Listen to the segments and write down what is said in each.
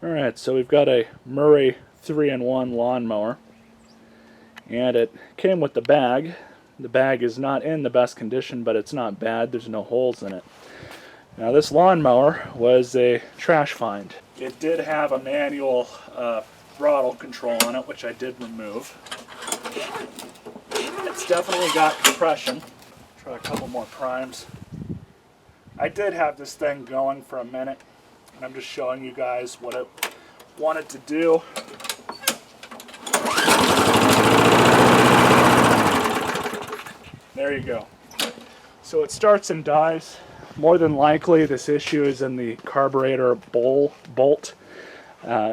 Alright, so we've got a Murray 3-in-1 lawnmower, and it came with the bag. The bag is not in the best condition, but it's not bad. There's no holes in it. Now this lawnmower was a trash find. It did have a manual throttle control on it, which I did remove. It's definitely got compression. Try a couple more primes. I did have this thing going for a minute, and I'm just showing you guys what it wanted to do. There you go. So it starts and dies. More than likely this issue is in the carburetor bolt.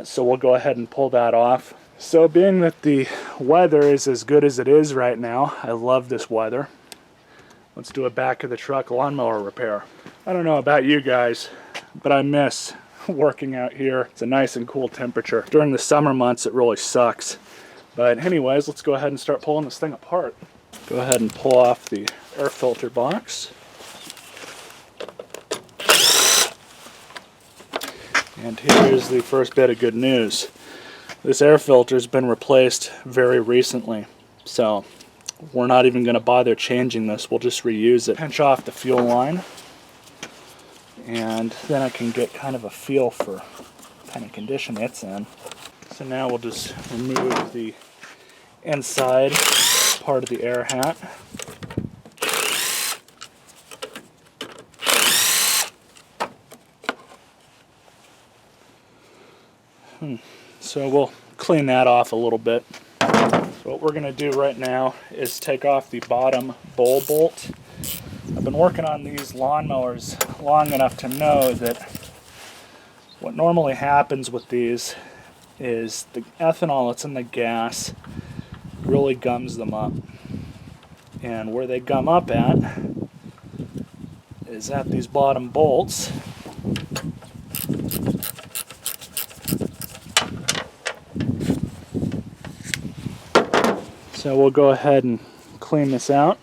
So we'll go ahead and pull that off. So being that the weather is as good as it is right now, I love this weather. Let's do a back of the truck lawnmower repair. I don't know about you guys, but I miss working out here. It's a nice and cool temperature. During the summer months it really sucks. But anyways, let's go ahead and start pulling this thing apart. Go ahead and pull off the air filter box. And here's the first bit of good news. This air filter has been replaced very recently, so we're not even going to bother changing this. We'll just reuse it. Pinch off the fuel line, and then I can get kind of a feel for what kind of condition it's in. So now we'll just remove the inside part of the air hat. So we'll clean that off a little bit. So what we're going to do right now is take off the bottom bowl bolt. I've been working on these lawnmowers long enough to know that what normally happens with these is the ethanol that's in the gas really gums them up. And where they gum up at is at these bottom bolts. So we'll go ahead and clean this out.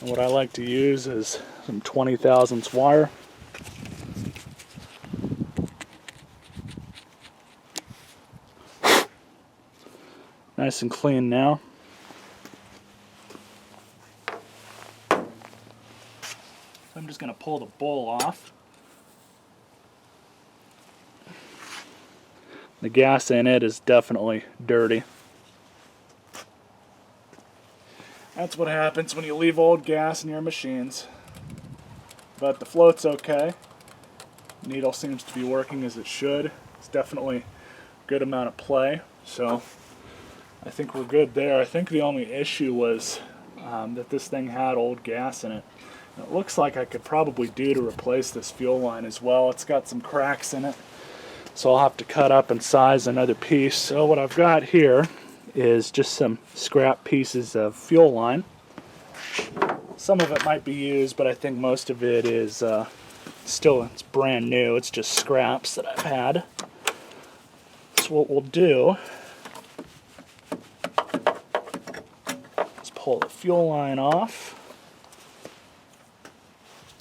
And what I like to use is some 20 thousandths wire. Nice and clean now. I'm just going to pull the bowl off. The gas in it is definitely dirty. That's what happens when you leave old gas in your machines. But the float's okay. The needle seems to be working as it should. It's definitely a good amount of play, so I think we're good there. I think the only issue was that this thing had old gas in it. And it looks like I could probably do to replace this fuel line as well. It's got some cracks in it, so I'll have to cut up and size another piece. So what I've got here is just some scrap pieces of fuel line. Some of it might be used, but I think most of it is it's brand new. It's just scraps that I've had. So what we'll do is pull the fuel line off.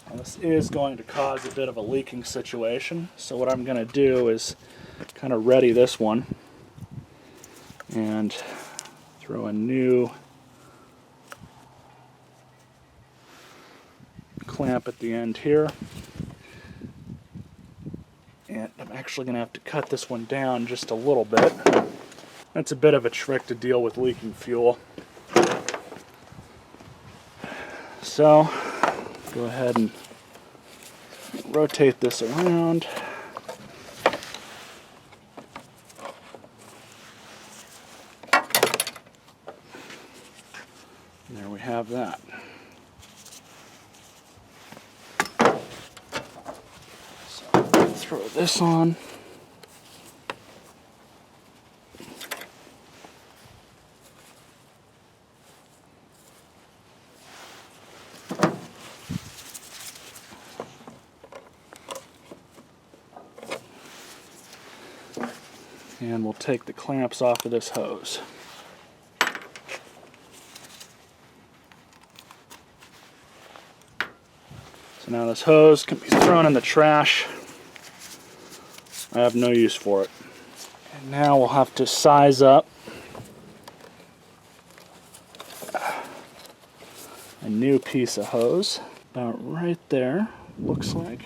Now this is going to cause a bit of a leaking situation, so what I'm going to do is kind of ready this one and throw a new clamp at the end here. And I'm actually going to have to cut this one down just a little bit. That's a bit of a trick to deal with leaking fuel. So, go ahead and rotate this around. And there we have that. So, throw this on. And we'll take the clamps off of this hose. So now this hose can be thrown in the trash. I have no use for it. And now we'll have to size up a new piece of hose. About right there, looks like.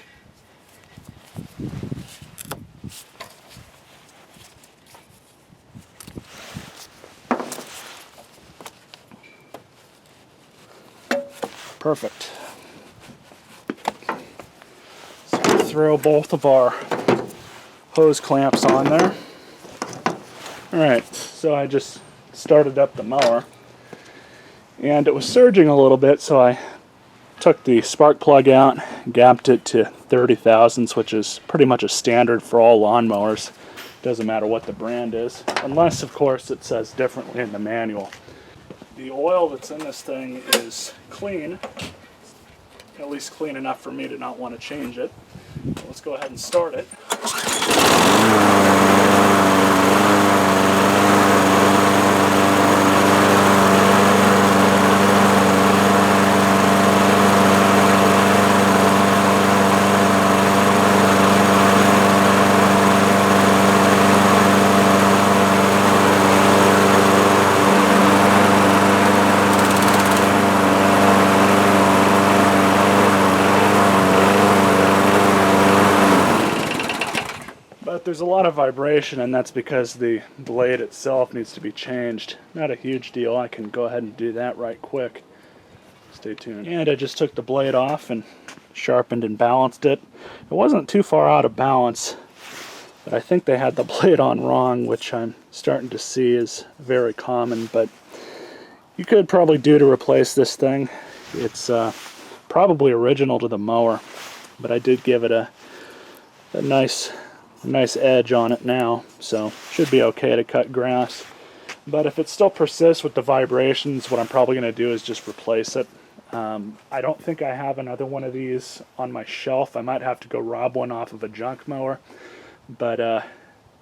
Perfect. So throw both of our hose clamps on there. Alright, so I just started up the mower and it was surging a little bit, so I took the spark plug out, gapped it to 30 thousandths, which is pretty much a standard for all lawnmowers. Doesn't matter what the brand is, unless of course it says differently in the manual. The oil that's in this thing is clean, at least clean enough for me to not want to change it. Let's go ahead and start it. But there's a lot of vibration, and that's because the blade itself needs to be changed. Not a huge deal. I can go ahead and do that right quick. Stay tuned. And I just took the blade off and sharpened and balanced it. It wasn't too far out of balance, but I think they had the blade on wrong, which I'm starting to see is very common. But you could probably do to replace this thing. It's probably original to the mower, but I did give it a nice edge on it now, so should be okay to cut grass. But if it still persists with the vibrations, what I'm probably going to do is just replace it. I don't think I have another one of these on my shelf. I might have to go rob one off of a junk mower, but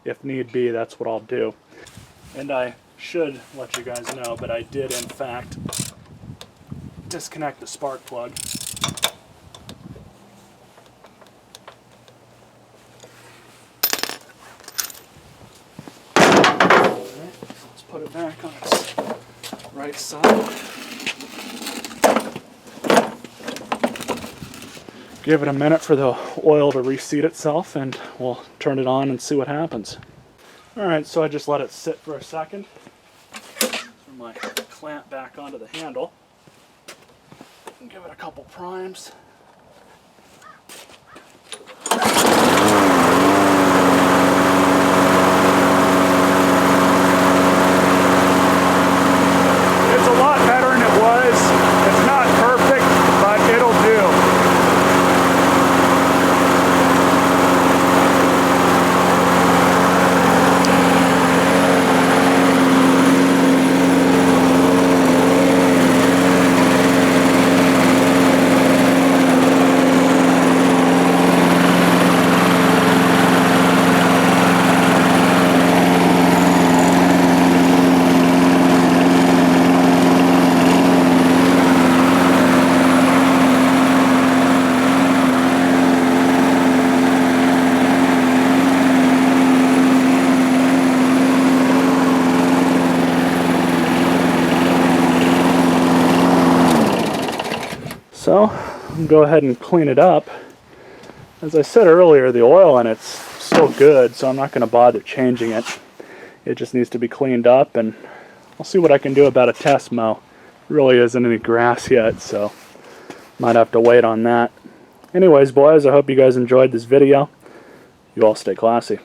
if need be, that's what I'll do. And I should let you guys know, but I did in fact disconnect the spark plug. Put it back on its right side. Give it a minute for the oil to reseat itself, and we'll turn it on and see what happens. Alright, so I just let it sit for a second. Throw my clamp back onto the handle. And give it a couple primes. So, I'll go ahead and clean it up. As I said earlier, the oil in it's still good, so I'm not going to bother changing it. It just needs to be cleaned up, and I'll see what I can do about a test mow. There really isn't any grass yet, so might have to wait on that. Anyways, boys, I hope you guys enjoyed this video. You all stay classy.